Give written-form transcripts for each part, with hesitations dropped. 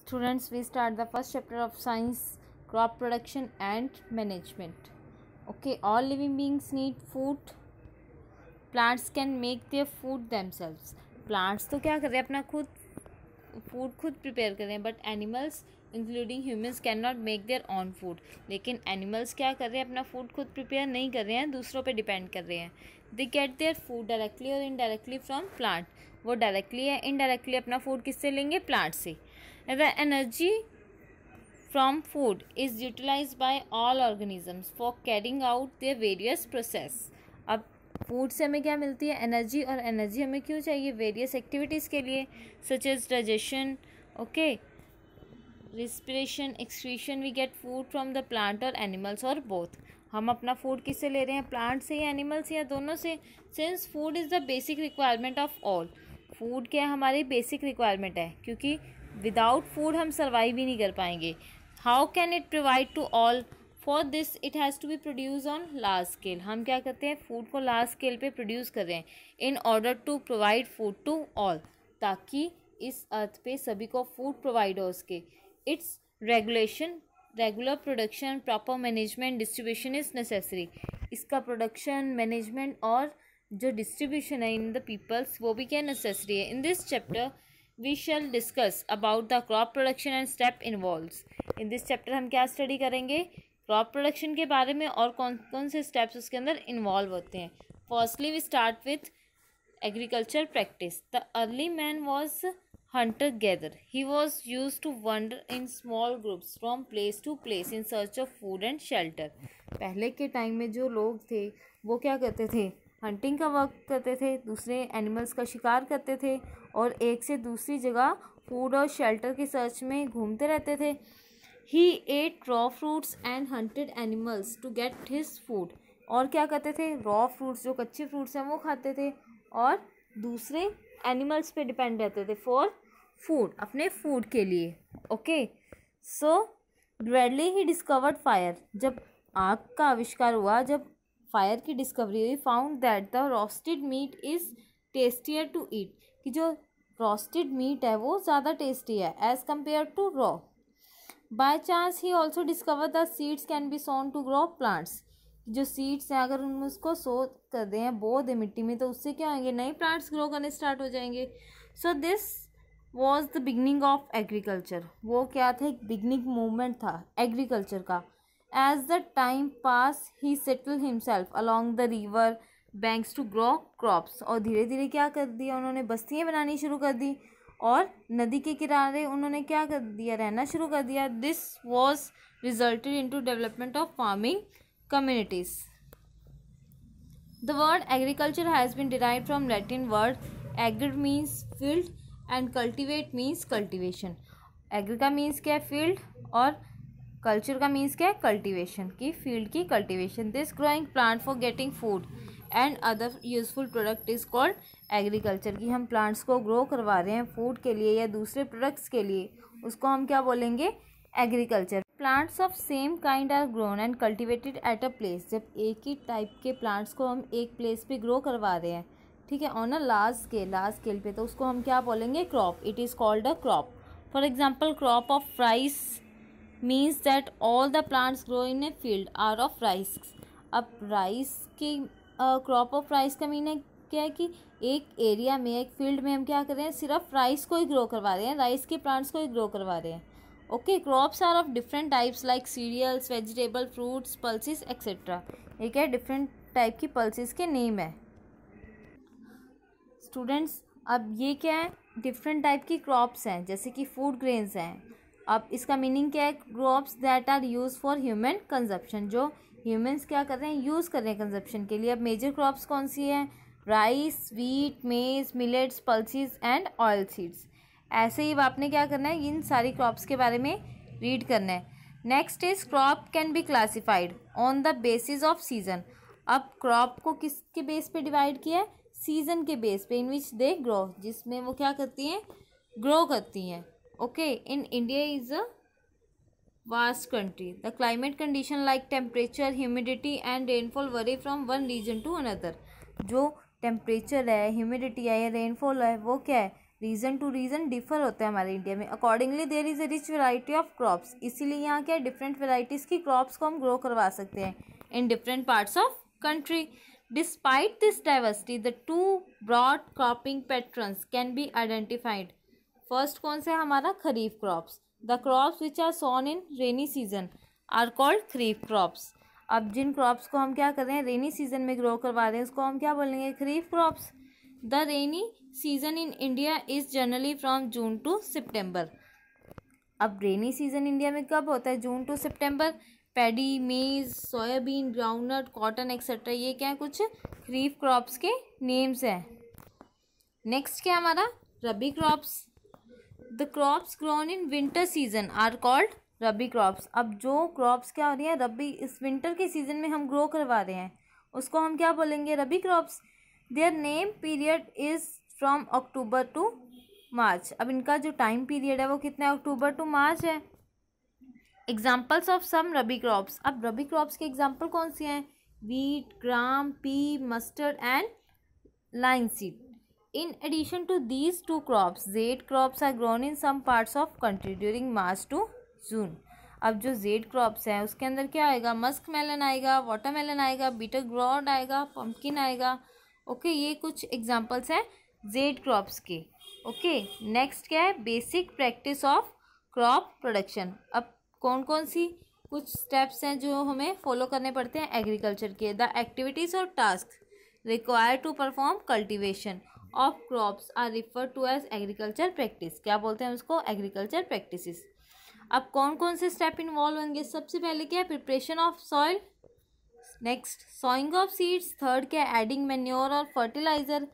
Students, we start the first chapter of science, crop production and management. Okay, all living beings need food. Plants can make their food themselves. Plants तो क्या कर रहे हैं, अपना food खुद prepare कर रहे हैं, but animals including humans can not make their on food. लेकिन एनिमल्स क्या कर रहे हैं, अपना फूड खुद प्रिपेयर नहीं कर रहे हैं, दूसरों पे डिपेंड कर रहे हैं. They get their food directly और इनडायरेक्टली फ्रॉम प्लांट. वो डायरेक्टली या इनडायरेक्टली अपना फूड किससे लेंगे, प्लांट से. The energy from food is utilized by all organisms for carrying out their various process. अब फूड से हमें क्या मिलती है, एनर्जी. और एनर्जी हमें क्यों चाहिए, वेरियस एक्टिविटीज़ के लिए, such as digestion, okay, respiration, excretion. We get food from the plant और एनिमल्स और बोथ. हम अपना फूड किससे ले रहे हैं, प्लांट से या एनिमल से या दोनों से. Since food is the basic requirement of all. Food क्या हमारी बेसिक रिक्वायरमेंट है, क्योंकि विदाउट फूड हम सर्वाइव ही नहीं कर पाएंगे. How can it provide to all, for this it has to be produce on large scale. हम क्या करते हैं, फूड को लार्ज स्केल पे प्रोड्यूस कर रहे हैं in order to provide food to all, ताकि इस अर्थ पे सभी को फूड प्रोवाइड हो सके. It's regulation, regular production, proper management, distribution is necessary. इसका प्रोडक्शन, मैनेजमेंट और जो डिस्ट्रीब्यूशन है इन द पीपल्स, वो भी क्या नेसेसरी है. In this chapter we shall discuss about the crop production and step involves. in this chapter हम क्या स्टडी करेंगे, क्रॉप प्रोडक्शन के बारे में और कौन कौन से स्टेप्स उसके अंदर इन्वॉल्व होते हैं. Firstly we start with agriculture practice. The early man was hunter gatherer. He was used to wander in small groups from place to place in search of food and shelter. पहले के time में जो लोग थे वो क्या करते थे, हंटिंग का वर्क करते थे, दूसरे एनिमल्स का शिकार करते थे और एक से दूसरी जगह फूड और शेल्टर की सर्च में घूमते रहते थे. He ate raw fruits and hunted animals to get his food. और क्या करते थे, रॉ फ्रूट्स जो कच्चे फ्रूट्स हैं वो खाते थे और दूसरे एनिमल्स पे डिपेंड रहते थे फॉर फूड, अपने फूड के लिए. Okay, so gradually he discovered fire. जब आग का आविष्कार हुआ, जब फायर की डिस्कवरी हुई, found that the roasted meat is tastier to eat. कि जो रोस्टेड मीट है वो ज़्यादा टेस्टी है as compare to raw. By chance ही also discover the seeds can be sown to grow plants. जो सीड्स हैं अगर उनमें उसको सो कर दें, बो दें मिट्टी में, तो उससे क्या होंगे, नए प्लांट्स ग्रो करने स्टार्ट हो जाएंगे. So this was the beginning of agriculture. वो क्या था, एक बिगनिंग मूवमेंट था एग्रीकल्चर का. As the time passed, he settled himself along the river banks to grow crops. और धीरे धीरे क्या कर दिया उन्होंने, बस्तियाँ बनानी शुरू कर दी और नदी के किनारे उन्होंने क्या कर दिया, रहना शुरू कर दिया. This was resulted into development of farming communities. The word agriculture has been derived from Latin word agri means field and cultivate means cultivation. Agri का means क्या है, field, और कल्चर का मीन्स क्या है, कल्टीवेशन की, फील्ड की cultivation. This growing plant for getting food and other useful product is called agriculture. की हम प्लांट्स को ग्रो करवा रहे हैं फूड के लिए या दूसरे प्रोडक्ट्स के लिए, उसको हम क्या बोलेंगे, agriculture. Plants of same kind are grown and cultivated at a place. जब एक ही टाइप के प्लांट्स को हम एक प्लेस पे ग्रो करवा रहे हैं, ठीक है, ऑन अ लार्ज स्केल पे, तो उसको हम क्या बोलेंगे, crop. It is called a crop. For example, crop of rice means that all the plants grow in a field are of rice. अब राइस की क्रॉप ऑफ राइस का mean है क्या है कि एक एरिया में, एक फील्ड में हम क्या कर रहे हैं, सिर्फ राइस को ही ग्रो करवा रहे हैं, राइस के प्लांट्स को ही ग्रो करवा रहे हैं. Okay, crops are of different types like cereals, vegetable, fruits, pulses etcetera. ये क्या है, डिफरेंट टाइप की पल्सेस के नेम है. स्टूडेंट्स, अब ये क्या है, डिफरेंट टाइप की क्रॉप्स हैं, जैसे कि फूड ग्रेन्स हैं. अब इसका मीनिंग क्या है, crops that are use for human consumption. जो ह्यूमंस क्या कर रहे हैं, यूज़ कर रहे हैं कंजप्शन के लिए. अब मेजर क्रॉप्स कौन सी हैं, राइस, वीट, मेज, millets, pulses and oil seeds. ऐसे ही आपने क्या करना है, इन सारी क्रॉप्स के बारे में रीड करना है. Next is crop can be classified on the basis off season. अब क्रॉप को किसके बेस पे डिवाइड किया है, सीजन के बेस पे, इन विच दे ग्रो, जिसमें वो क्या करती हैं, ग्रो करती हैं. Okay, in India is a vast country. The climate condition like temperature, humidity and rainfall vary from one region to another. जो टेम्परेचर है, ह्यूमिडिटी है या रेनफॉल है, वो क्या है, रीजन टू रीजन डिफर होता है हमारे इंडिया में। Accordingly there is a rich variety of crops, इसीलिए यहाँ क्या डिफरेंट वेराइटीज़ की क्रॉप्स को हम ग्रो करवा सकते हैं in different parts of country. Despite this diversity the two broad cropping patterns can be identified. First कौन सा है हमारा, kharif crops. The crops which are sown in rainy season are called kharif crops. अब जिन क्रॉप्स को हम क्या कर रहे हैं रेनी सीजन में ग्रो करवा रहे हैं उसको हम क्या बोलेंगे, kharif crops. The rainy season in India is generally from June to September. अब रेनी सीजन इंडिया में कब होता है, June to September. Paddy, maize, soybean, groundnut, cotton etcetera, ये क्या है कुछ खरीफ क्रॉप्स के नेम्स हैं। नेक्स्ट क्या हमारा, rabi crops. The crops grown in winter season are called rabi crops. अब जो क्रॉप्स क्या हो रही है रबी, इस विंटर के सीजन में हम ग्रो करवा रहे हैं उसको हम क्या बोलेंगे, rabi crops. Their name period is from October to March. अब इनका जो टाइम पीरियड है वो कितना है, अक्टूबर टू मार्च है। Examples of some rabi crops. अब रबी क्रॉप्स के एग्जाम्पल कौन से हैं, wheat, gram, pea, mustard and linseed. In addition to these two crops, zade crops are grown in some parts of country during March to June. अब जो Z crops हैं उसके अंदर क्या आएगा, मस्क मेलन आएगा, वाटरमेलन आएगा, बीटर ग्रॉड आएगा, पम्पकिन आएगा। ओके, ये कुछ एग्जांपल्स हैं जेड क्रॉप्स के। ओके, नेक्स्ट क्या है, basic practice of crop production. अब कौन कौन सी कुछ स्टेप्स हैं जो हमें फॉलो करने पड़ते हैं एग्रीकल्चर के। द एक्टिविटीज़ और task required to perform cultivation of crops are refer to as agriculture practice. क्या बोलते हैं उसको, एग्रीकल्चर प्रैक्टिसेस। अब कौन कौन से स्टेप इन्वॉल्व होंगे, सबसे पहले क्या है, preparation of soil. Next sawing of seeds. Third क्या है, एडिंग मैन्योर और फर्टिलाइजर।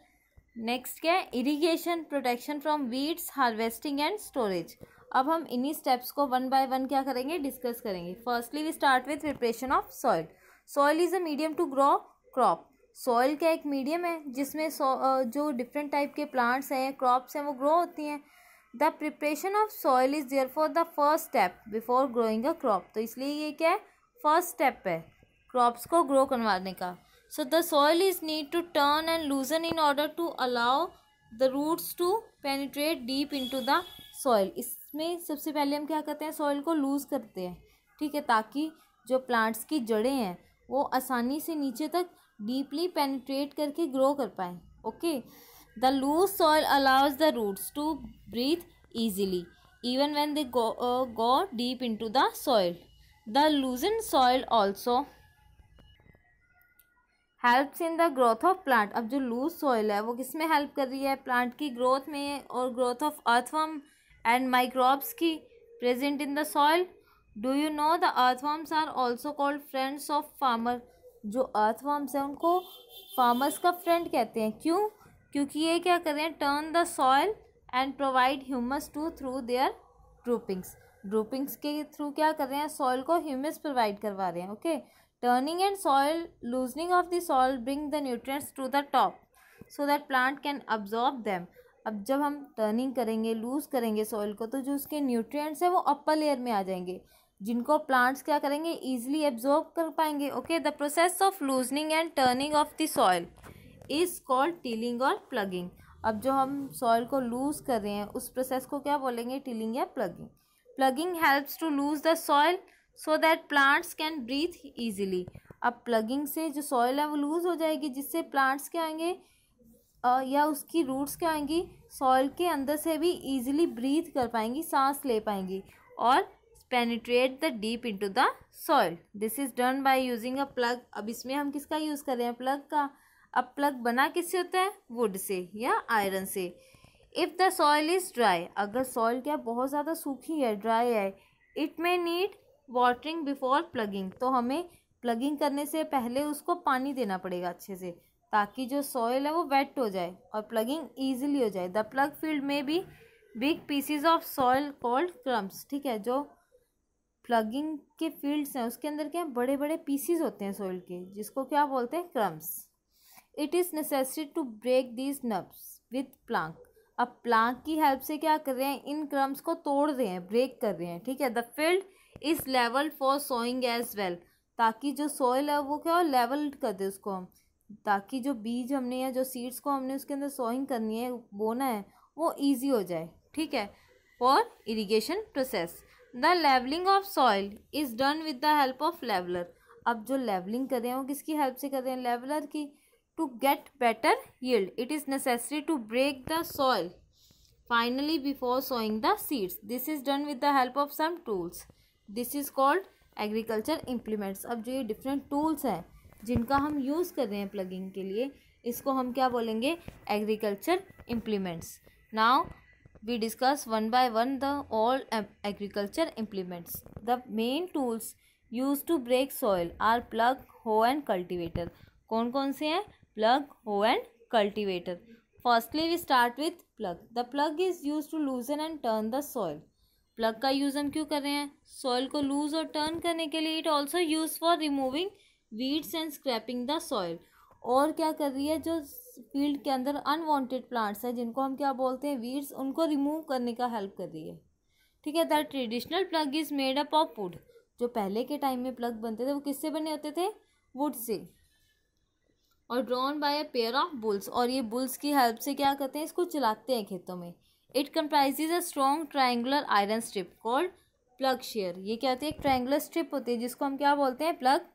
नेक्स्ट क्या है, irrigation, protection from weeds, harvesting and storage. अब हम इन्हीं स्टेप्स को वन बाय वन क्या करेंगे, डिस्कस करेंगे। Firstly we start with preparation of soil. Soil is a medium to grow crop. Soil का एक मीडियम है जिसमें जो डिफरेंट टाइप के प्लांट्स हैं, क्रॉप्स हैं, वो ग्रो होती हैं। The preparation of soil is therefore the first step before growing a crop. तो इसलिए ये क्या है, फर्स्ट स्टेप है क्रॉप्स को ग्रो करवाने का। So the soil is need to turn and लूजन in order to allow the roots to penetrate deep into the soil. इसमें सबसे पहले हम क्या करते हैं, सॉइल को लूज़ करते हैं, ठीक है, ताकि जो प्लांट्स की जड़ें हैं वो आसानी से नीचे तक डीपली पेनिट्रेट करके ग्रो कर पाएँ। Okay, the loose soil allows the roots to breathe easily even when they go deep into the soil. The loosened soil also helps in the growth of plant. अब जो loose soil है वो किस में help कर रही है, plant की ग्रोथ में और growth of earthworm and microbes की present in the soil. Do you know the earthworms are also called friends of farmer. जो अर्थवर्म्स हैं उनको फार्मर्स का फ्रेंड कहते हैं। क्यों, क्योंकि ये क्या कर रहे हैं, turn the soil and provide humus to through their droppings. Droppings के थ्रू क्या कर रहे हैं, सॉइल को ह्यूमस प्रोवाइड करवा रहे हैं। Okay, turning and soil loosening of the soil bring the nutrients to the top so that plant can absorb them. अब जब हम टर्निंग करेंगे, लूज करेंगे सॉइल को, तो जो उसके न्यूट्रिएंट्स हैं वो अपर लेयर में आ जाएंगे, जिनको प्लांट्स क्या करेंगे, ईजिली एब्जॉर्ब कर पाएंगे। Okay, the process of loosening and turning of the soil is called tilling और प्लगिंग। अब जो हम सॉइल को लूज कर रहे हैं उस प्रोसेस को क्या बोलेंगे, टिलिंग या ploughing. Ploughing helps to loose the soil so that plants can breathe easily. अब प्लगिंग से जो सॉइल है वो लूज हो जाएगी, जिससे प्लांट्स क्या आएंगे या उसकी रूट्स क्या आएंगी, सॉइल के अंदर से भी ईजिली ब्रीथ कर पाएंगी, सांस ले पाएंगी और penetrate the deep into the soil. This is done by using a plug. अब इसमें हम किसका यूज़ कर रहे हैं, प्लग का। अब प्लग बना किससे होता है, वुड से या आयरन से। If the soil is dry, अगर सॉइल क्या बहुत ज़्यादा सूखी है, ड्राई है, it may need watering before plugging. तो हमें प्लगिंग करने से पहले उसको पानी देना पड़ेगा अच्छे से, ताकि जो सॉइल है वो वेट हो जाए और प्लगिंग ईजिली हो जाए। द प्लग फील्ड में भी big PCs of soil called crumbs. ठीक है, जो प्लगिंग के फील्ड्स हैं उसके अंदर क्या बड़े बड़े पीसीज होते हैं सॉइल के, जिसको क्या बोलते हैं, crumbs. It is necessary to break these knobs with plank. अब प्लांक की हेल्प से क्या कर रहे हैं, इन क्रम्स को तोड़ रहे हैं, ब्रेक कर रहे हैं। ठीक है, the field is level for sowing as well, ताकि जो सॉइल है वो क्या लेवल कर दे उसको हम, ताकि जो बीज हमने या जो सीड्स को हमने उसके अंदर सोइंग करनी है, बोना है, वो ईजी हो जाए, ठीक है, for irrigation process. The levelling of soil is done with the help of leveller. अब जो लेवलिंग कर रहे हैं वो किसकी हेल्प से कर रहे हैं? लेवलर की। To get better yield it is necessary to break the soil finely before sowing the seeds. This is done with the help of some tools. This is called agriculture implements. अब जो ये different tools हैं जिनका हम use कर रहे हैं plugging के लिए, इसको हम क्या बोलेंगे? Agriculture implements. Now we discuss one by one the all agriculture implements. The main tools used to break soil are plug, hoe and cultivator. कौन कौन से हैं? Plug, hoe and cultivator. Firstly we start with plug. The plug is used to loosen and turn the soil. Plug का use हम क्यों कर रहे हैं? सॉइल को लूज और टर्न करने के लिए। It also use for removing weeds and scraping the soil. और क्या कर रही है? जो फील्ड के अंदर अनवांटेड प्लांट्स हैं जिनको हम क्या बोलते हैं? वीड्स, उनको रिमूव करने का हेल्प कर रही है, ठीक है। The traditional plug is made up of would. जो पहले के टाइम में प्लग बनते थे वो किससे बने होते थे? वुड से। और drawn by a pair of bulls. और ये बुल्स की हेल्प से क्या करते हैं? इसको चलाते हैं खेतों में। It comprises a strong triangular iron strip called plug share. ये क्या होती है? एक ट्राइंगुलर स्ट्रिप होती है जिसको हम क्या बोलते हैं? Plug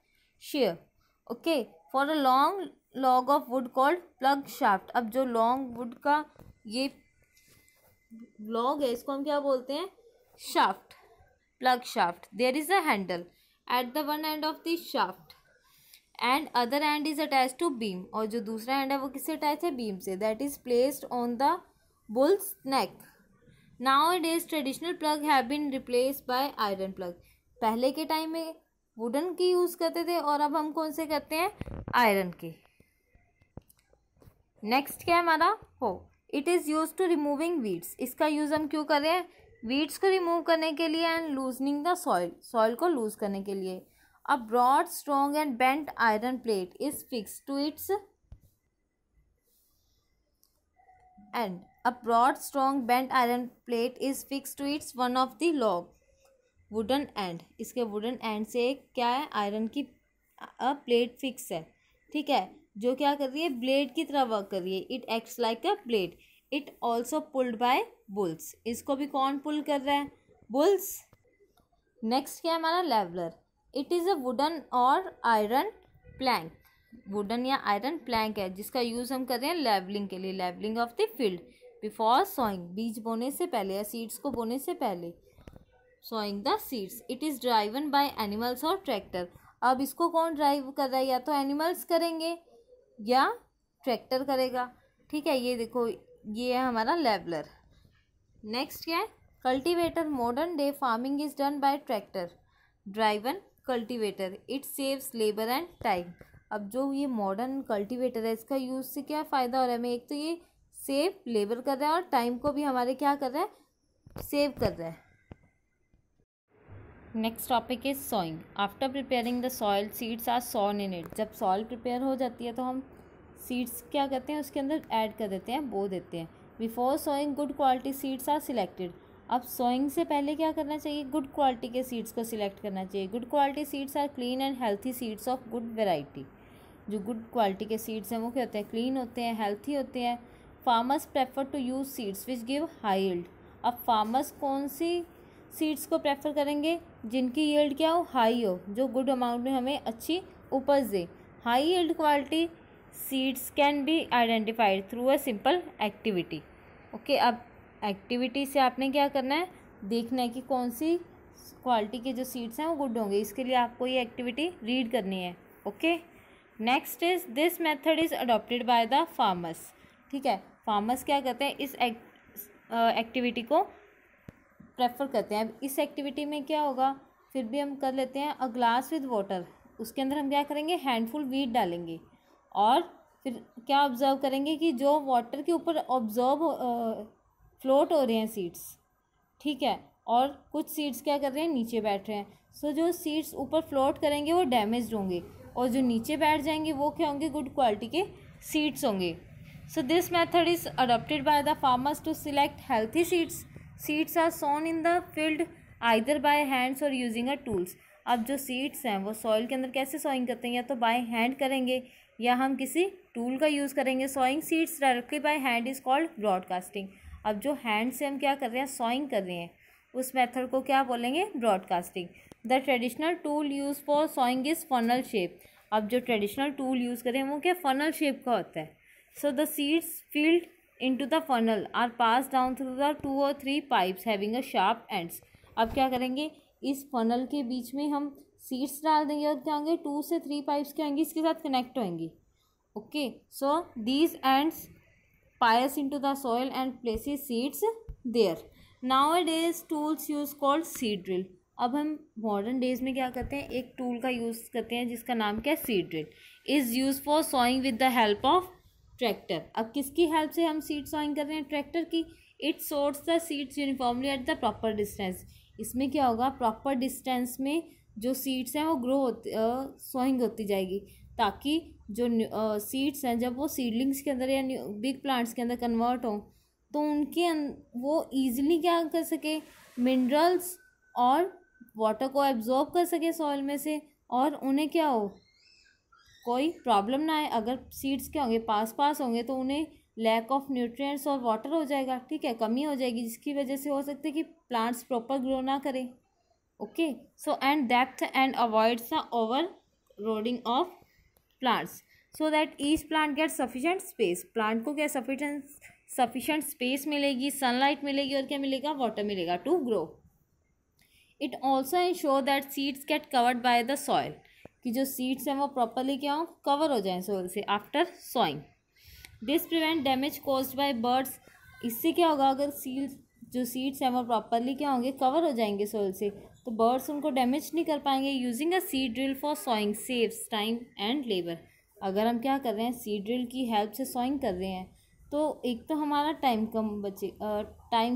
share. Okay. For a long log of would called plug shaft. अब जो लॉन्ग वुड का ये लॉग है इसको हम क्या बोलते हैं? Shaft, plough shaft. There is a handle at the one end of the shaft and other end is attach to beam. और जो दूसरा एंड है वो किससे अटैच है? बीम से। That is placed on the bull's neck. Nowadays traditional plough have been replaced by iron plough. पहले के टाइम में वुडन की यूज़ करते थे और अब हम कौन से करते हैं? आयरन के। नेक्स्ट क्या है हमारा? हो। It is use to removing weeds. इसका यूज़ हम क्यों कर रहे हैं? वीड्स को रिमूव करने के लिए and loosening the soil, soil को लूज करने के लिए। A broad strong and bent iron plate is fix to its end. A broad strong bent iron plate is fix to its one of the long wooden end. इसके wooden end से क्या है? Iron की plate fix है, ठीक है, जो क्या कर रही है? ब्लेड की तरह वर्क कर रही है। It acts like a blade. It also pulled bye bulls. इसको भी कौन पुल कर रहा है? बुल्स। नेक्स्ट क्या है हमारा? Leveller. It is a wooden और आयरन प्लैंक। वुडन या आयरन प्लैंक है जिसका यूज़ हम कर रहे हैं लेवलिंग के लिए। Levelling of the field before sowing. बीज बोने से पहले या सीड्स को बोने से पहले। Sowing the seeds. It is driven by animals और ट्रैक्टर। अब इसको कौन ड्राइव कर रहा है? या तो एनिमल्स करेंगे या ट्रैक्टर करेगा, ठीक है। ये देखो, ये है हमारा लेवलर। नेक्स्ट क्या है? Cultivator. Modern day farming is done by tractor driven cultivator. It saves labour and time. अब जो ये मॉडर्न कल्टीवेटर है इसका यूज़ से क्या फ़ायदा हो रहा है हमें? एक तो ये सेव लेबर कर रहा है और टाइम को भी हमारे क्या कर रहा है? सेव कर रहा है। Next topic is sowing. After preparing the soil seeds are sown in it. जब सॉइल प्रिपेयर हो जाती है तो हम सीड्स क्या करते हैं? उसके अंदर ऐड कर देते हैं, बो देते हैं। Before sowing good quality seeds are selected. अब सोइंग से पहले क्या करना चाहिए? गुड क्वालिटी के सीड्स को सिलेक्ट करना चाहिए। Good quality seeds are clean and healthy seeds of good variety. जो गुड क्वालिटी के सीड्स हैं वो क्या होते हैं? क्लीन होते हैं, हेल्थी होते हैं। Farmers prefer to use seeds which give high yield. अब फार्मर्स कौन सी सीड्स को प्रेफर करेंगे? जिनकी यील्ड क्या हो? हाई हो, जो गुड अमाउंट में हमें अच्छी उपज दे। High yield quality seeds can be identified through a simple activity. Okay. अब एक्टिविटी से आपने क्या करना है? देखना है कि कौन सी क्वालिटी के जो सीड्स हैं वो गुड होंगे। इसके लिए आपको ये एक्टिविटी रीड करनी है। Okay. Next is this method is adopted by the farmers. ठीक है, फार्मर्स क्या करते हैं? इस एक्टिविटी को प्रेफर करते हैं। अब इस एक्टिविटी में क्या होगा? फिर भी हम कर लेते हैं। A glass with water. उसके अंदर हम क्या करेंगे? हैंडफुल वीट डालेंगे और फिर क्या ऑब्जर्व करेंगे कि जो वाटर के ऊपर फ्लोट हो रहे हैं सीड्स, ठीक है, और कुछ सीड्स क्या कर रहे हैं? नीचे बैठ रहे हैं। सो जो सीड्स ऊपर फ्लोट करेंगे वो डैमेज्ड होंगे और जो नीचे बैठ जाएंगे वो क्या होंगे? गुड क्वालिटी के सीड्स होंगे। So this method is adopted by the farmers to select healthy seeds. Seeds are sown in the field either by hands और यूजिंग अ टूल्स। अब जो सीड्स हैं वो सॉइल के अंदर कैसे सॉइंग करते हैं? या तो बाय हैंड करेंगे या हम किसी टूल का यूज़ करेंगे। Sawing seeds directly by hand is called broadcasting. अब जो हैंड से हम क्या कर रहे हैं, सॉइंग कर रहे हैं, उस मेथड को क्या बोलेंगे, broadcasting. The traditional tool use for sawing is funnel shape. अब जो ट्रेडिशनल टूल यूज़ करें वो क्या, फनल शेप का होता है। So the seeds filled into the funnel are pass down through the 2 or 3 pipes having a sharp ends. अब क्या करेंगे, इस फनल के बीच में हम सीड्स डाल देंगे और क्या होंगे, 2 से 3 पाइप्स क्या होंगी, इसके साथ कनेक्ट होंगी। Okay, so these ends pierce into the soil and places seeds there. Nowadays tools use called seed drill. अब हम मॉडर्न डेज में क्या करते हैं, एक टूल का यूज़ करते हैं जिसका नाम क्या है, seed drill. Is use for sawing with the help of tractor. अब किसकी हेल्प से हम सीड सॉइंग कर रहे हैं, ट्रैक्टर की। It sorts the seeds uniformly at the proper distance. इसमें क्या होगा, प्रॉपर डिस्टेंस में जो सीड्स हैं वो ग्रो होती, सॉइंग होती जाएगी, ताकि जो सीड्स हैं जब वो सीडलिंग्स के अंदर या बिग प्लांट्स के अंदर कन्वर्ट हों तो उनके वो ईजिली क्या कर सके, मिनरल्स और वाटर को एब्जॉर्ब कर सके सॉइल में से, और उन्हें क्या हो, कोई प्रॉब्लम ना आए। अगर सीड्स क्या होंगे, पास पास होंगे तो उन्हें लैक ऑफ न्यूट्रिएंट्स और वाटर हो जाएगा, ठीक है, कमी हो जाएगी, जिसकी वजह से हो सकता है कि प्लांट्स प्रॉपर ग्रो ना करें। Okay, so and depth and avoids the overcrowding of plants so that each plant get sufficient space. Plant को क्या सफिशेंट स्पेस मिलेगी, सनलाइट मिलेगी और क्या मिलेगा, वाटर मिलेगा to grow. It also ensure that seeds get covered by the soil, कि जो सीड्स हैं वो प्रॉपरली क्या हो, कवर हो जाएं सॉइल से after sawing. This prevent damage caused by birds. इससे क्या होगा, अगर जो सीड्स हैं वो प्रॉपरली क्या होंगे, कवर हो जाएंगे सॉइल से, तो बर्ड्स उनको डैमेज नहीं कर पाएंगे। Using a seed drill for sawing saves time and labour. अगर हम क्या कर रहे हैं, सीड ड्रिल की हेल्प से सॉइंग कर रहे हैं तो एक तो हमारा टाइम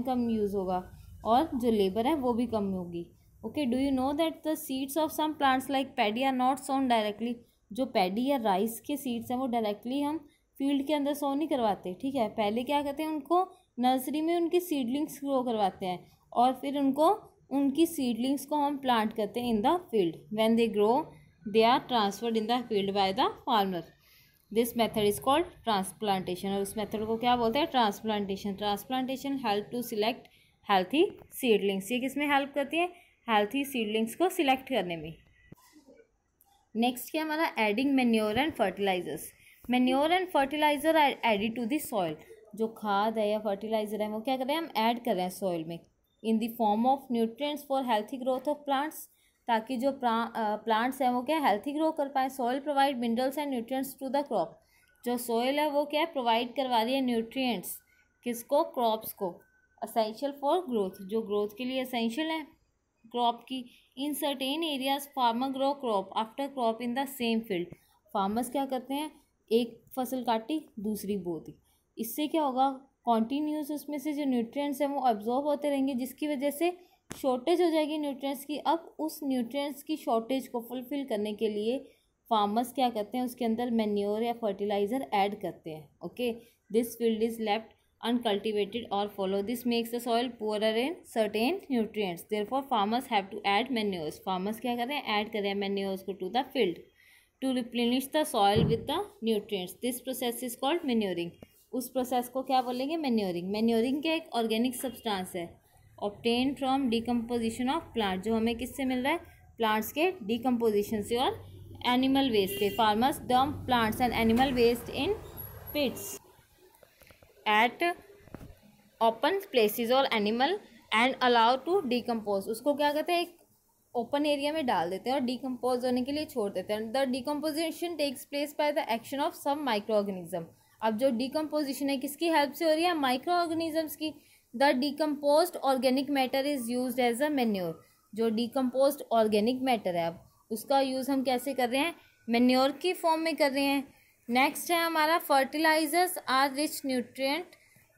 कम यूज़ होगा और जो लेबर है वो भी कम होगी। Okay, do you know that the seeds of some plants like paddy are not sown directly. जो पैडी या राइस के सीड्स हैं वो डायरेक्टली हम फील्ड के अंदर सो नहीं करवाते, ठीक है, पहले क्या करते हैं, उनको नर्सरी में उनकी सीडलिंग्स ग्रो करवाते हैं और फिर उनकी सीडलिंग्स को हम प्लांट करते हैं in the field. When they grow they are transferred in the field by the farmer. This method is called transplantation, और उस मेथड को क्या बोलते हैं, transplantation. Transplantation help to select healthy seedlings. ये किसमें हेल्प करती है, हेल्थी सीडलिंग्स को सिलेक्ट करने में। नेक्स्ट क्या हमारा, adding manure and fertilizers. Manure and fertilizer are added to the soil. जो खाद है या फर्टिलाइजर है वो क्या कर रहे हैं, हम ऐड कर रहे हैं सॉइल में in the form of nutrients for healthy growth of plants, ताकि जो प्लांट्स हैं वो क्या हेल्थी ग्रो कर पाए। Soil provide minerals and nutrients to the crop. जो सॉइल है वो क्या प्रोवाइड करवा रही है न्यूट्रिएंट्स, किसको, क्रॉप्स को, असेंशियल फॉर ग्रोथ, जो ग्रोथ के लिए असेंशियल है क्रॉप की। In certain areas farmer grow crop after crop in the same field. Farmers क्या करते हैं, एक फसल काटी दूसरी बो दी, इससे क्या होगा, कॉन्टीन्यूस उसमें से जो न्यूट्रिएंट्स हैं वो अब्जॉर्ब होते रहेंगे, जिसकी वजह से शॉर्टेज हो जाएगी न्यूट्रिएंट्स की। अब उस न्यूट्रिएंट्स की शॉर्टेज को फुलफिल करने के लिए फार्मर्स क्या करते हैं, उसके अंदर मैन्योर या फर्टिलाइजर ऐड करते हैं। Okay, this field is left uncultivated or follow. This makes the soil poorer in certain nutrients. Therefore, farmers have to add manures. Farmers क्या कर रहे हैं, ऐड कर रहे हैं manures को to the field to replenish the soil with the nutrients. This process is called manuring. उस process को क्या बोलेंगे, मैन्योरिंग। मैन्योरिंग क्या एक ऑर्गेनिक सब्सटेंस है obtain from decomposition of plant, जो हमें किससे मिल रहा है, प्लांट्स के डिकम्पोजिशन से और एनिमल वेस्ट से। Farmers dump plants and animal waste in pits at open places और animal and allow to decompose. उसको क्या कहते हैं, एक ओपन एरिया में डाल देते हैं और डिकम्पोज होने के लिए छोड़ देते हैं। The decomposition takes place by the action of some micro organism. अब जो डिकम्पोजिशन है किसकी हेल्प से हो रही है, माइक्रो ऑर्गेनिजम्स की। The decomposed organic matter is used as a manure. जो डिकम्पोज्ड ऑर्गेनिक मैटर है अब उसका यूज़ हम कैसे कर रहे हैं, मैन्योर की फॉर्म में कर रहे हैं। नेक्स्ट है हमारा fertilizers are rich nutrient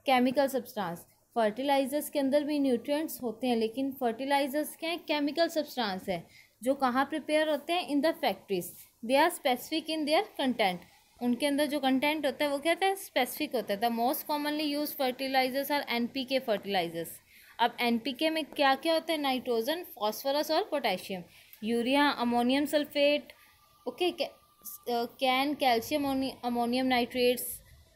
chemical substance. Fertilizers के अंदर भी न्यूट्रिएंट्स होते हैं, लेकिन फर्टिलाइजर्स क्या है, केमिकल सब्सटेंस है जो कहाँ प्रिपेयर होते हैं, in the factories. They are specific in their content. उनके अंदर जो कंटेंट होता है वो क्या होता है, स्पेसिफिक होता है। The most commonly use fertilizers are NPK fertilizers. अब एनपीके में क्या क्या होता है, नाइट्रोजन, फॉस्फोरस और potassium. Urea, ammonium sulphate, okay, can calcium ammonium nitrates,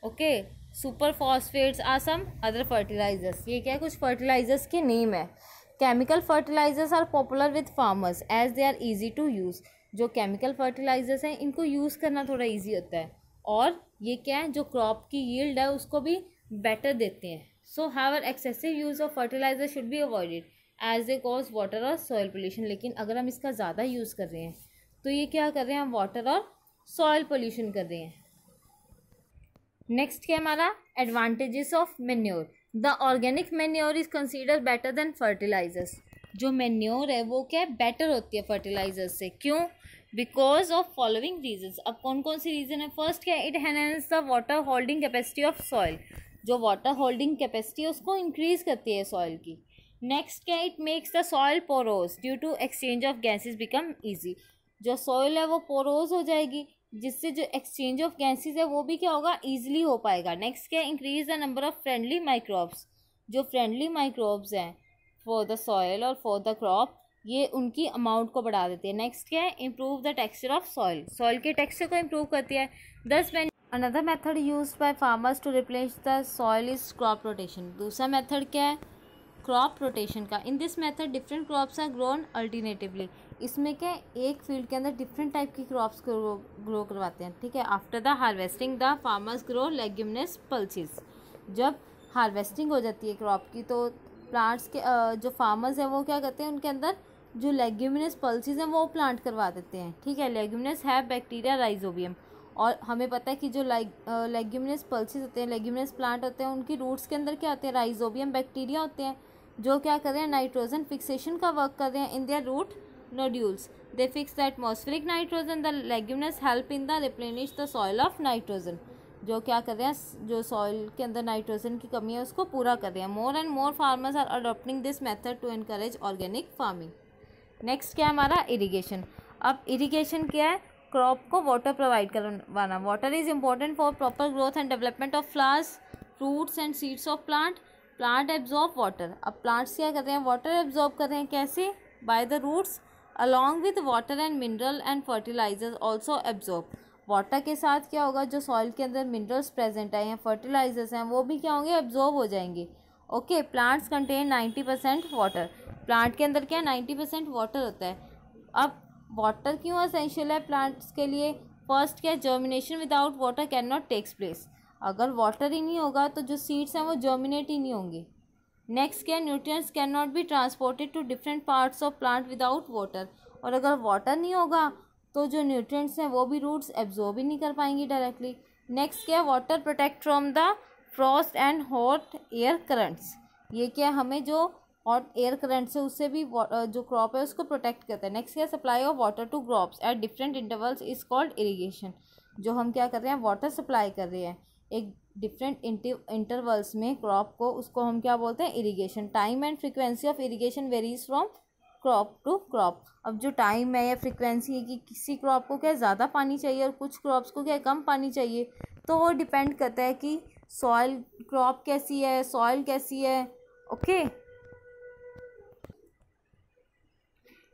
okay, super phosphates are some other fertilizers. ये क्या है, कुछ फर्टिलाइजर्स के नेम है। Chemical fertilizers are popular with farmers as they are easy to use. जो chemical fertilizers हैं इनको use करना थोड़ा ईजी होता है, और ये क्या है, जो क्रॉप की यील्ड है उसको भी बेटर देते हैं। So however excessive use of fertilizer should be avoided as they cause water और सॉइल पोल्यूशन। लेकिन अगर हम इसका ज़्यादा यूज़ कर रहे हैं तो ये क्या कर रहे हैं, हम वाटर और सॉइल पोल्यूशन कर रहे हैं। नेक्स्ट क्या हमारा, advantages of manure. The organic manure is consider better than fertilizers. जो मैन्योर है वो क्या है, बेटर होती है फर्टिलाइजर्स से। क्यों? Because of following reasons. अब कौन कौन सी रीज़न है? फर्स्ट क्या है, it enhance the water holding capacity of soil. जो वाटर होल्डिंग कैपेसिटी है उसको इंक्रीज करती है सॉइल की। नेक्स्ट क्या है, it makes the soil porous due to exchange of gases become easy. जो सॉइल है वो पोरोस हो जाएगी, जिससे जो एक्सचेंज ऑफ गैसेज है वो भी क्या होगा, ईजिली हो पाएगा। नेक्स्ट क्या है, increase the number of friendly microbes. जो फ्रेंडली माइक्रोब्स हैं फॉर द सॉइल और फॉर द क्रॉप, ये उनकी अमाउंट को बढ़ा देती है। नेक्स्ट क्या है, improve the texture of soil. Soil के टेक्सचर को इम्प्रूव करती है। This another method used by farmers to replace the soil is crop rotation. दूसरा मेथड क्या है, क्रॉप रोटेशन का। In this method different crops are grown alternatively. इसमें क्या है, एक फील्ड के अंदर डिफरेंट टाइप की क्रॉप्स को ग्रो करवाते हैं, ठीक है। After the harvesting the farmers grow leguminous pulses. जब हार्वेस्टिंग हो जाती है क्रॉप की तो प्लांट्स के जो फार्मर्स हैं वो क्या करते हैं, उनके अंदर जो लेग्यूमिनस पल्सेस हैं वो प्लांट करवा देते हैं, ठीक है। लेग्यूमिनस है बैक्टीरिया राइजोबियम, और हमें पता है कि जो लेग्यूमिनस पल्सेस होते हैं, लेग्यूमिनस प्लांट होते हैं, उनकी रूट्स के अंदर क्या होते हैं, राइजोबियम बैक्टीरिया होते हैं, जो क्या कर रहे हैं, नाइट्रोजन फिक्सेशन का वर्क कर रहे हैं in their root nodules. They fix the atmospheric nitrogen. The leguminous help in the replenish the soil of nitrogen. जो क्या कर रहे हैं, जो सॉइल के अंदर नाइट्रोजन की कमी है उसको पूरा कर रहे हैं। More and more farmers are adopting this method to encourage organic farming. Next क्या है हमारा, इरिगेशन। अब इरिगेशन क्या है, क्रॉप को वाटर प्रोवाइड करवाना। Water is important for proper growth and development of flowers, fruits and seeds of plant. Plant absorb water. अब plants क्या कर रहे हैं, वाटर एब्जॉर्ब कर रहे हैं। कैसे? By the roots along with water and mineral and fertilizers also absorb. Water के साथ क्या होगा, जो सॉइल के अंदर मिनरल्स प्रेजेंट है या फर्टिलाइजर्स हैं वो भी क्या होंगे, एब्जॉर्ब हो जाएंगे। Okay, plants contain 90% water. Plant के अंदर क्या 90% वाटर होता है। अब वाटर क्यों एसेंशियल है प्लांट्स के लिए? फर्स्ट क्या, germination without water can not takes place. अगर वाटर ही नहीं होगा तो जो सीड्स हैं वो जर्मिनेट ही नहीं होंगे। नेक्स्ट क्या, nutrients can not be transported to different parts of plant without water. और अगर वाटर नहीं होगा तो जो न्यूट्रिएंट्स हैं वो भी रूट्स एब्जॉर्ब ही नहीं कर पाएंगी डायरेक्टली। नेक्स्ट क्या, water protect from the Frost and hot air currents. ये क्या, हमें जो हॉट एयर करंट से उससे भी जो क्रॉप है उसको प्रोटेक्ट करता है। नेक्स्ट क्या, supply of water to crops at different intervals is called irrigation. जो हम क्या कर रहे हैं, वाटर सप्लाई कर रहे हैं एक डिफरेंट इंटरवल्स में क्रॉप को, उसको हम क्या बोलते हैं, irrigation. Time and frequency of irrigation varies from crop to crop. अब जो टाइम है या फ्रिक्वेंसी है कि किसी क्रॉप को क्या ज़्यादा पानी चाहिए और कुछ क्रॉप्स को क्या कम पानी चाहिए, तो वो डिपेंड करता है कि सॉइल, क्रॉप कैसी है, सॉइल कैसी है। ओके,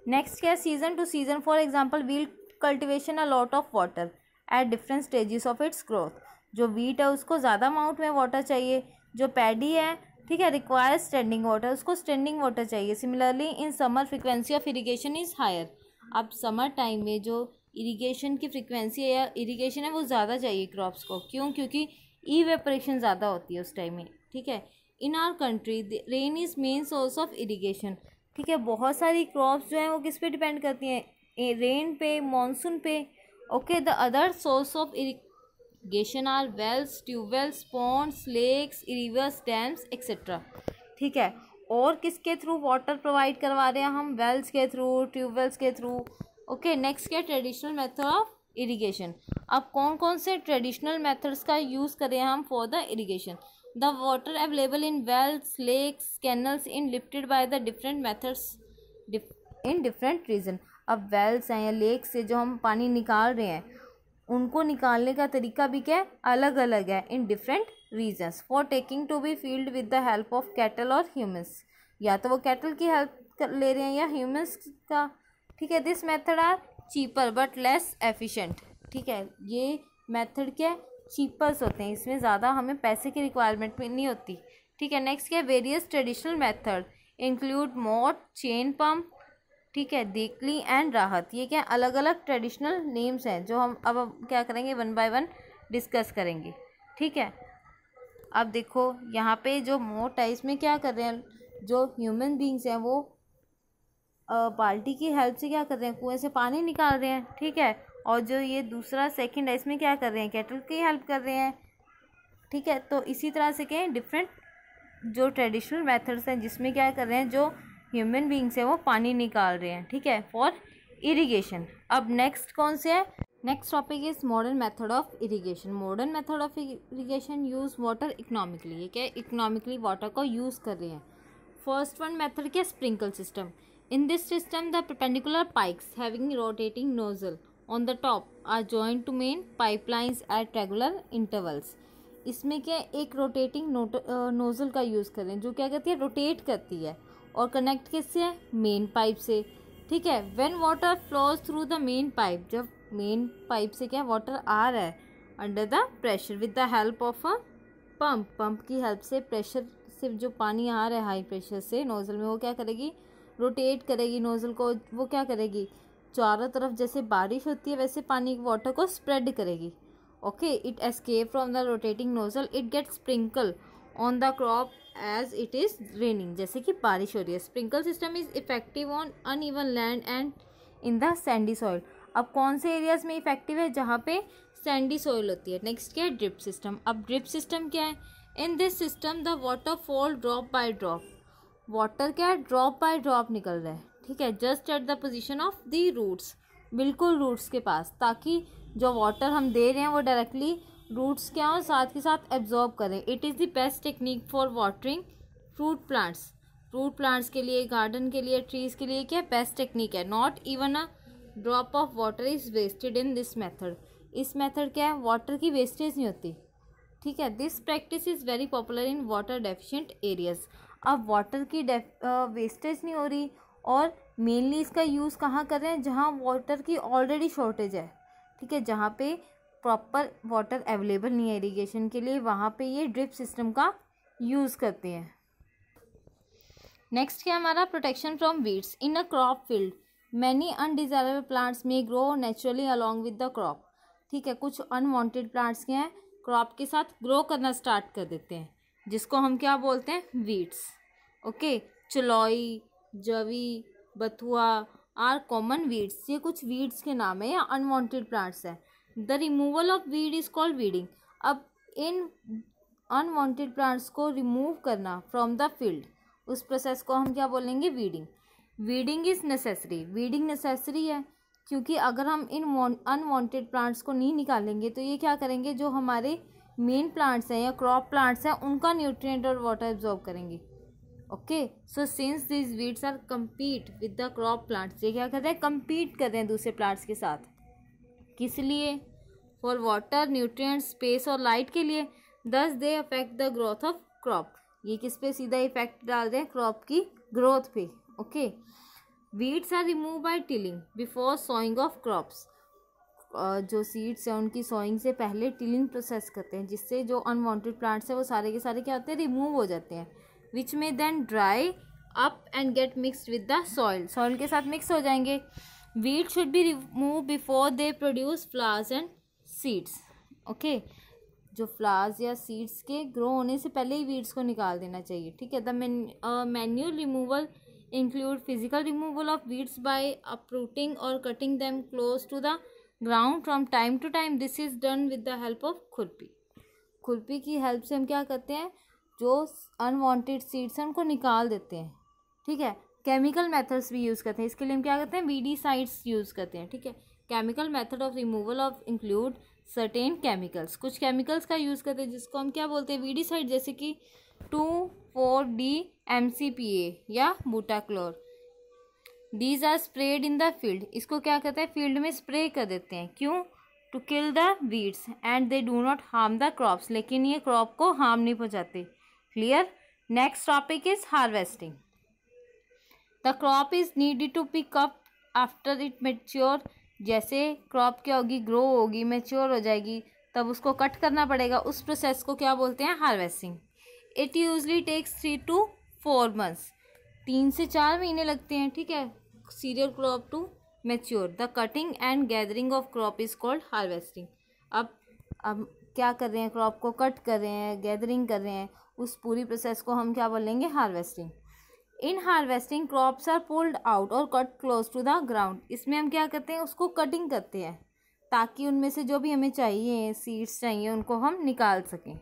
नेक्स्ट क्या, season two season. For example wheat cultivation a lot of water at different stages of its growth. जो व्हीट है उसको ज़्यादा अमाउंट में वाटर चाहिए। जो पैडी है, ठीक है, रिक्वायर स्टैंडिंग वाटर, उसको स्टैंडिंग वाटर चाहिए। Similarly in summer frequency of irrigation is higher. अब समर टाइम में जो इरिगेशन की फ्रिक्वेंसी है या इरिगेशन है वो ज़्यादा चाहिए क्रॉप्स को। क्यों? क्योंकि इवेपोरेशन ज़्यादा होती है उस टाइम में, ठीक है। In our country rain is main source of irrigation, ठीक है। बहुत सारी क्रॉप्स जो हैं वो किस पे डिपेंड करती हैं, रेन पे, मानसून पे। Okay, the other source of irrigation are wells, tubewells, ponds, lakes, rivers, dams etcetera, ठीक है। और किसके थ्रू वाटर प्रोवाइड करवा रहे हैं हम? वेल्स के थ्रू, ट्यूबवेल्स के थ्रू। ओके, नेक्स्ट क्या, ट्रेडिशनल मेथड ऑफ इरिगेशन। अब कौन कौन से ट्रेडिशनल मेथड्स का यूज़ करें हम for the irrigation? The water available in wells, lakes, canals in lifted by the different methods in different region. अब wells हैं या लेक से जो हम पानी निकाल रहे हैं उनको निकालने का तरीका भी क्या है, अलग अलग है in different regions. For taking to be field with the help of cattle और ह्यूमन्स, या तो वो कैटल की हेल्प ले रहे हैं या ह्यूमन्स का, ठीक है। This method are cheaper but less efficient, ठीक है। ये मेथड क्या है, चीपर्स होते हैं, इसमें ज़्यादा हमें पैसे की रिक्वायरमेंट भी नहीं होती। ठीक है, नेक्स्ट क्या है, वेरियस ट्रेडिशनल मेथड इंक्लूड मोट, चेन पम्प, ठीक है, देखली एंड राहत। ये क्या अलग अलग ट्रेडिशनल नेम्स हैं जो हम अब क्या करेंगे, वन बाय वन डिस्कस करेंगे। ठीक है, अब देखो यहाँ पे जो मोट है इसमें क्या कर रहे हैं, जो ह्यूमन बींग्स हैं वो बाल्टी की हेल्प से क्या कर रहे हैं, कुएं से पानी निकाल रहे हैं। ठीक है, और जो ये दूसरा सेकंड है इसमें क्या कर रहे हैं, केटल की हेल्प कर रहे हैं। ठीक है, तो इसी तरह से क्या है, डिफरेंट जो ट्रेडिशनल मेथड्स हैं जिसमें क्या कर रहे हैं, जो ह्यूमन बींग्स हैं वो पानी निकाल रहे हैं। ठीक है, फॉर इरिगेशन। अब नेक्स्ट कौन से है, next topic is modern method of irrigation. Modern method of irrigation use water economically. ये क्या इकोनॉमिकली वाटर को यूज़ कर रहे हैं। फर्स्ट वन मेथड क्या, sprinkle system. In this system, the perpendicular pipes having rotating nozzle on the top are joined to main pipelines at regular intervals. इसमें क्या एक रोटेटिंग नोजल का यूज़ करें जो क्या करती है, रोटेट करती है और कनेक्ट किससे है, मेन पाइप से। ठीक है, when water flows through the main pipe, जब मेन पाइप से क्या वाटर आ रहा है under the pressure with the help of a pump, pump की हेल्प से प्रेशर से जो पानी आ रहा है हाई प्रेशर से नोजल में, वो क्या करेगी, रोटेट करेगी नोज़ल को। वो क्या करेगी, चारों तरफ जैसे बारिश होती है वैसे पानी वाटर को स्प्रेड करेगी। Okay, it escape from the rotating nozzle, it get sprinkle on the crop as it is raining, जैसे कि बारिश हो रही है। Sprinkle system is effective on uneven land and in the sandy soil. अब कौन से एरियाज में इफेक्टिव है, जहाँ पे सैंडी सॉइल होती है। नेक्स्ट क्या है, ड्रिप सिस्टम। अब ड्रिप सिस्टम क्या है, in this system the water fall drop by drop, water क्या है, ड्रॉप बाय ड्रॉप निकल रहा है। ठीक है, just at the position of the roots, बिल्कुल रूट्स के पास, ताकि जो वाटर हम दे रहे हैं वो डायरेक्टली रूट्स क्या हो, साथ के साथ एब्जॉर्ब करें। It is the best technique for watering fruit plants. Fruit plants के लिए, गार्डन के लिए, ट्रीज के लिए क्या बेस्ट टेक्निक है। Not even a drop of water is wasted in this method. इस मेथड क्या है, वाटर की वेस्टेज नहीं होती। ठीक है, this practice is very popular in water deficient areas. अब वाटर की वेस्टेज नहीं हो रही, और मेनली इसका यूज़ कहाँ कर रहे हैं, जहाँ वाटर की ऑलरेडी शॉर्टेज है। ठीक है, जहाँ पे प्रॉपर वाटर अवेलेबल नहीं है इरिगेशन के लिए, वहाँ पे ये ड्रिप सिस्टम का यूज़ करते हैं। नेक्स्ट क्या हमारा, protection from weeds. In a crop field many undesirable plants may grow naturally along with the crop. ठीक है, कुछ अनवांटेड प्लांट्स क्या हैं, क्रॉप के साथ ग्रो करना स्टार्ट कर देते हैं, जिसको हम क्या बोलते हैं, वीड्स। ओके, चलोई, जवी, बथुआ आर कॉमन वीड्स। ये कुछ वीड्स के नाम है या अनवांटेड प्लांट्स हैं। The removal of weed is called weeding. अब इन अनवांटेड प्लांट्स को रिमूव करना फ्रॉम द फील्ड, उस प्रोसेस को हम क्या बोलेंगे, weeding. Weeding is necessary, weeding necessary है, क्योंकि अगर हम इन अनवांटेड प्लांट्स को नहीं निकालेंगे तो ये क्या करेंगे, जो हमारे मेन प्लांट्स हैं या क्रॉप प्लांट्स हैं उनका न्यूट्रिएंट और वाटर एब्जॉर्ब करेंगे। Okay, so since this weeds are compete with the crop plants, ये क्या कर रहे हैं, कम्पीट कर रहे हैं दूसरे प्लांट्स के साथ। किस लिए, फॉर वाटर, न्यूट्रिएंट, स्पेस और लाइट के लिए। दस they affect the growth of crop. ये किस पे सीधा इफेक्ट डाल रहे हैं, क्रॉप की ग्रोथ पे। Okay, weeds are remove by tilling before sowing of crops. जो सीड्स हैं उनकी सोइंग से पहले टिलिंग प्रोसेस करते हैं, जिससे जो अनवांटेड प्लांट्स हैं वो सारे के सारे क्या होते हैं, रिमूव हो जाते हैं, विच में then dry up and get mixed with the soil, soil के साथ मिक्स हो जाएंगे। Weed should be remove before they produce flowers and seeds. Okay, जो फ्लावर्स या सीड्स के ग्रो होने से पहले ही वीड्स को निकाल देना चाहिए। ठीक है, the manual removal include physical removal of weeds by uprooting और cutting them close to the ground from time to time. This is done with the help of khurpi. खुरपी की हेल्प से हम क्या करते हैं, जो अनवांटेड सीड्स हैं उनको निकाल देते हैं। ठीक है, केमिकल मेथड्स भी यूज़ करते हैं, इसके लिए हम क्या करते हैं, वीडीसाइड्स यूज़ करते हैं। ठीक है, chemical method of removal of include certain chemicals, कुछ केमिकल्स का यूज़ करते हैं जिसको हम क्या बोलते हैं, वीडीसाइड, जैसे कि 2,4-DMCPA या butachlor. These are spread in the field. इसको क्या कहते हैं, फील्ड में स्प्रे कर देते हैं। क्यों, to kill the weeds and they do not harm the crops, लेकिन ये क्रॉप को हार्म नहीं पहुँचाते। Clear. Next topic is harvesting. The crop is needed to pick up after it mature. जैसे क्रॉप क्या होगी, ग्रो होगी, मेच्योर हो जाएगी, तब उसको कट करना पड़ेगा। उस प्रोसेस को क्या बोलते हैं? Harvesting. It usually takes 3 to 4 months, 3 से 4 महीने लगते हैं, ठीक है, cereal crop to mature. The cutting and gathering of crop is called harvesting. अब क्या कर रहे हैं? क्रॉप को कट कर रहे हैं, गैदरिंग कर रहे हैं, उस पूरी प्रोसेस को हम क्या बोलेंगे? Harvesting. In harvesting crops are pulled out और cut close to the ground. इसमें हम क्या करते हैं? उसको कटिंग करते हैं ताकि उनमें से जो भी हमें चाहिए, सीड्स चाहिए, उनको हम निकाल सकें।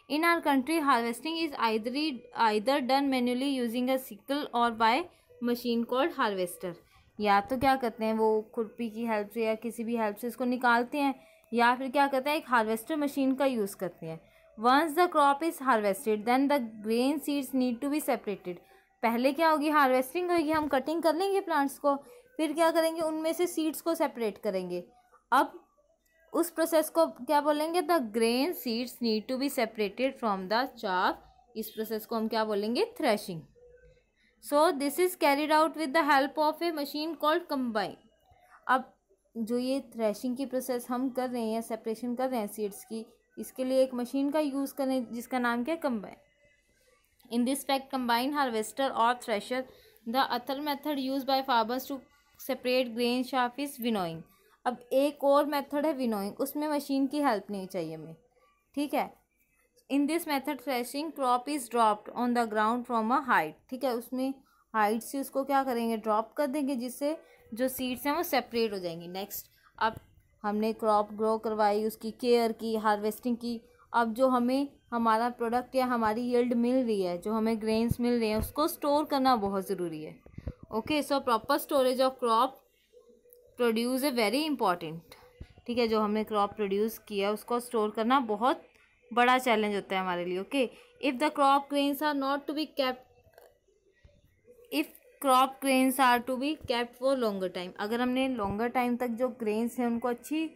In our country harvesting is either done manually using a sickle और बाय मशीन कॉल्ड हार्वेस्टर। या तो क्या करते हैं, वो खुरपी की हेल्प से या किसी भी हेल्प से इसको निकालते हैं, या फिर क्या करते हैं, एक हार्वेस्टर मशीन का यूज़ करते हैं। Once the crop is harvested then the grain seeds need to be separated. पहले क्या होगी? हार्वेस्टिंग होगी, हम कटिंग कर लेंगे प्लांट्स को, फिर क्या करेंगे? उनमें से सीड्स को सेपरेट करेंगे। अब उस प्रोसेस को क्या बोलेंगे? The grain seeds need to be separated from the chaff. इस प्रोसेस को हम क्या बोलेंगे? Threshing. So this is carried out with the help of a machine called combine. अब जो ये थ्रेशिंग की प्रोसेस हम कर रहे हैं, सेपरेशन कर रहे हैं सीड्स की, इसके लिए एक मशीन का यूज़ करें जिसका नाम क्या है? Combine. In this fact combine harvester और thresher. The other method use by farmers to separate grain chaff is winnowing. अब एक और मेथड है विनोइंग, उसमें मशीन की हेल्प नहीं चाहिए हमें, ठीक है। इन this method threshing crop is dropped on the ground from a height, ठीक है, उसमें हाइट से उसको क्या करेंगे? ड्रॉप कर देंगे, जिससे जो सीड्स हैं वो सेपरेट हो जाएंगी। नेक्स्ट, अब हमने क्रॉप ग्रो करवाई, उसकी केयर की, हार्वेस्टिंग की। अब जो हमें हमारा प्रोडक्ट या हमारी यील्ड मिल रही है, जो हमें ग्रेन्स मिल रहे हैं, उसको स्टोर करना बहुत ज़रूरी है। Okay, so proper storage of crop produce a very important, ठीक है, जो हमने क्रॉप प्रोड्यूस किया उसको स्टोर करना बहुत बड़ा चैलेंज होता है हमारे लिए। Okay, if the crop grains are not to be kept, if crop grains are to be kept for longer time, अगर हमने लॉन्गर टाइम तक जो ग्रेन्स हैं उनको अच्छी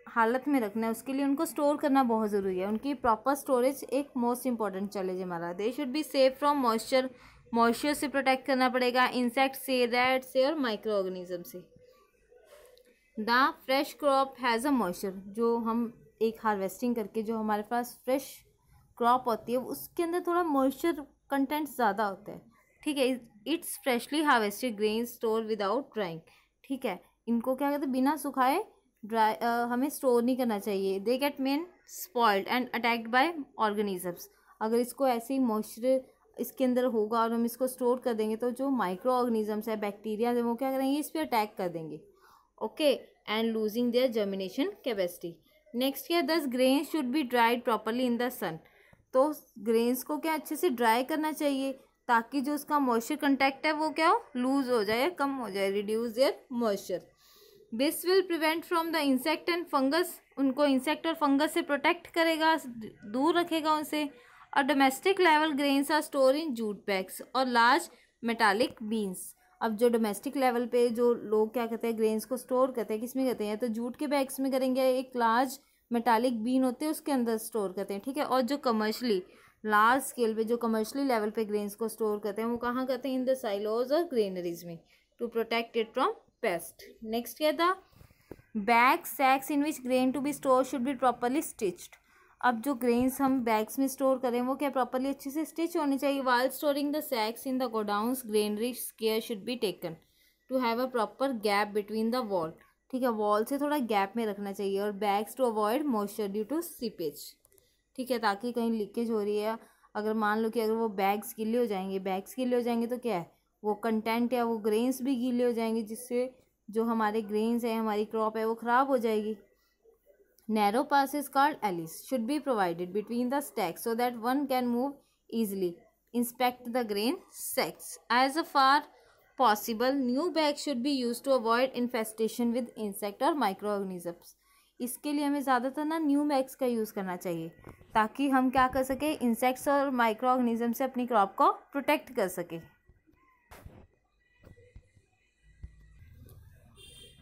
हालत में रखना है, उसके लिए उनको स्टोर करना बहुत ज़रूरी है। उनकी प्रॉपर स्टोरेज एक मोस्ट इंपॉर्टेंट चैलेंज है हमारा। They should be safe from moisture, moisture से प्रोटेक्ट करना पड़ेगा, इंसेक्ट से, रैट से और माइक्रो ऑर्गेनिज्म से। The fresh crop has a moisture, जो हम एक हार्वेस्टिंग करके जो हमारे पास फ्रेश क्रॉप होती है उसके अंदर थोड़ा मॉइस्चर कंटेंट ज़्यादा होता है, ठीक है। It's freshly harvested grain store without drawing, ठीक है, इनको क्या कहते हैं? बिना सुखाए हमें स्टोर नहीं करना चाहिए। They get main spoiled and attacked by organisms. अगर इसको ऐसे ही मॉइस्चर इसके अंदर होगा और हम इसको स्टोर कर देंगे तो जो माइक्रो ऑर्गेनिजम्स है, बैक्टीरिया है, वो क्या करेंगे? इस पर अटैक कर देंगे। Okay, and losing their germination capacity. Next क्या? This grain should be dried properly in the sun. तो ग्रेन्स को क्या अच्छे से ड्राई करना चाहिए ताकि जो उसका मॉइस्चर कंटेक्ट है वो क्या हो? लूज हो जाए, कम हो जाए, reduce their moisture. This will prevent from the insect and fungus, उनको इंसेक्ट और फंगस से प्रोटेक्ट करेगा, दूर रखेगा उनसे। और domestic level grains are store in jute bags और लार्ज मेटालिक बीन्स। अब जो डोमेस्टिक लेवल पे जो लोग क्या कहते हैं? ग्रेन्स को स्टोर करते हैं, किस में करते हैं? तो जूट के बैग्स में करेंगे, एक लार्ज मेटालिक बीन होते हैं उसके अंदर स्टोर करते हैं, ठीक है। और जो कमर्शली लार्ज स्केल पे, जो कमर्शली लेवल पे ग्रेन्स को स्टोर करते हैं, वो कहाँ करते हैं? इन द साइलोज और ग्रेनरीज में, to protect it from pest. Next क्या था? Bag sacks in which grain to be store should be properly stitched. अब जो ग्रेन्स हम बैग्स में स्टोर करें वो क्या प्रॉपरली अच्छे से स्टिच होनी चाहिए। While storing the sacks in the godowns granary care should be taken to have a proper gap between the wall, ठीक है, वॉल से थोड़ा गैप में रखना चाहिए। और bags to avoid moisture due to seepage, ठीक है, ताकि कहीं लीकेज हो रही है, अगर मान लो कि अगर वो बैग्स गीले हो जाएंगे तो क्या है? वो कंटेंट या वो ग्रेन्स भी गीले हो जाएंगे, जिससे जो हमारे ग्रेन्स है, हमारी क्रॉप है, वो ख़राब हो जाएगी। Narrow passes called alleys should be provided between the stacks so that one can move easily. Inspect the grain sacks. As far possible, new bags should be used to avoid infestation with insect or microorganisms. इसके लिए हमें ज़्यादातर ना new bags का use करना चाहिए ताकि हम क्या कर सके? इंसेक्ट्स और माइक्रो ऑर्गेनिज्म से अपनी क्रॉप को प्रोटेक्ट कर सके।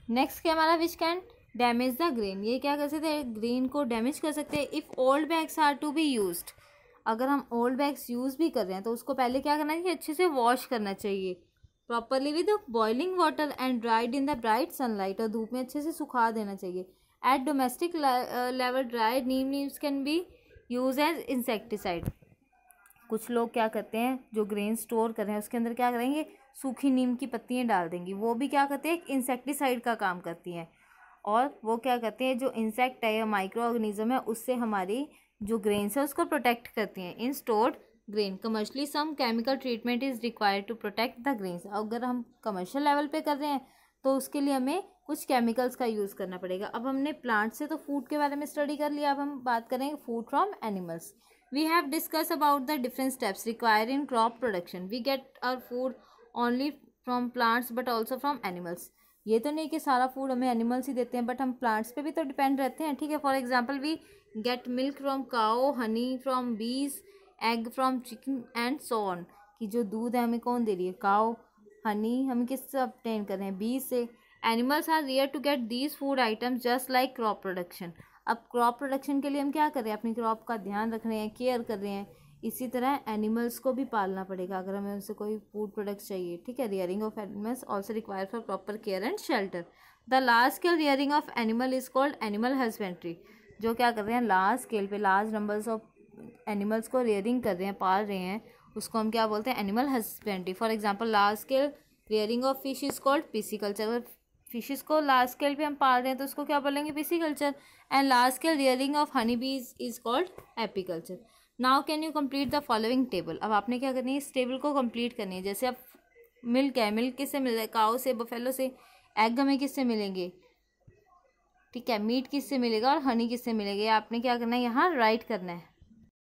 नेक्स्ट क्या हमारा? Which can damage the grain, ये क्या कर सकते हैं? ग्रेन को डैमेज कर सकते हैं। If old bags are to be used, अगर हम ओल्ड बैग्स यूज़ भी कर रहे हैं तो उसको पहले क्या करना चाहिए? अच्छे से वॉश करना चाहिए properly with boiling water and dried in the bright sunlight, और धूप में अच्छे से सुखा देना चाहिए। At domestic level dry neem leaves can be use as insecticide. कुछ लोग क्या करते हैं, जो ग्रेन स्टोर कर रहे हैं उसके अंदर क्या करेंगे, सूखी नीम की पत्तियाँ डाल देंगी, वो भी क्या करते हैं, एक इंसेक्टिसाइड का काम करती हैं। और वो क्या करते हैं, जो इंसेक्ट है या माइक्रो ऑर्गेनिज्म है उससे हमारी जो ग्रेन्स है उसको प्रोटेक्ट करती हैं। In stored grain commercially some chemical treatment is required to protect the grains. अगर हम कमर्शियल लेवल पे कर रहे हैं तो उसके लिए हमें कुछ केमिकल्स का यूज़ करना पड़ेगा। अब हमने प्लांट से तो फूड के बारे में स्टडी कर लिया, अब हम बात करेंगे food from animals. We have discuss about the different steps required in crop production. We get our food only from plants but also from animals. ये तो नहीं कि सारा फूड हमें एनिमल्स ही देते हैं, बट हम प्लांट्स पे भी तो डिपेंड रहते हैं, ठीक है। For example we get milk from cow, honey from bees, egg from chicken and so on. कि जो दूध है हमें कौन दे रही है, काओ। हनी हम किससे ऑब्टेन कर रहे हैं, बीज से। Animals are rear to get these food items just like crop production. अब क्रॉप प्रोडक्शन के लिए हम क्या कर रहे हैं, अपनी क्रॉप का ध्यान रख रहे हैं, केयर कर रहे हैं। इसी तरह एनिमल्स को भी पालना पड़ेगा अगर हमें उनसे कोई फूड प्रोडक्ट्स चाहिए, ठीक है। Rearing of animals also require for proper care and shelter. The large scale rearing of animal is called animal husbandry. जो क्या कर रहे हैं, लार्ज स्केल पे लार्ज नंबर्स ऑफ एनिमल्स को रियरिंग कर रहे हैं, पाल रहे हैं, उसको हम क्या बोलते हैं, animal husbandry. For example large scale rearing of fish is called pisciculture. अगर फिशेस को लार्ज स्केल पे हम पाल रहे हैं तो उसको क्या बोलेंगे, pisciculture. And large scale rearing of honey bees is called apiculture. Now can you complete the following table. अब आपने क्या करनी है, इस टेबल को कंप्लीट करनी है। जैसे अब मिल्क है, मिल्क किससे मिल रहा है, काऊ से, बफेलो से। एग हमें किससे मिलेंगे, ठीक है, मीट किससे मिलेगा, और हनी किससे मिलेगा। आपने क्या करना है, यहाँ राइट करना है।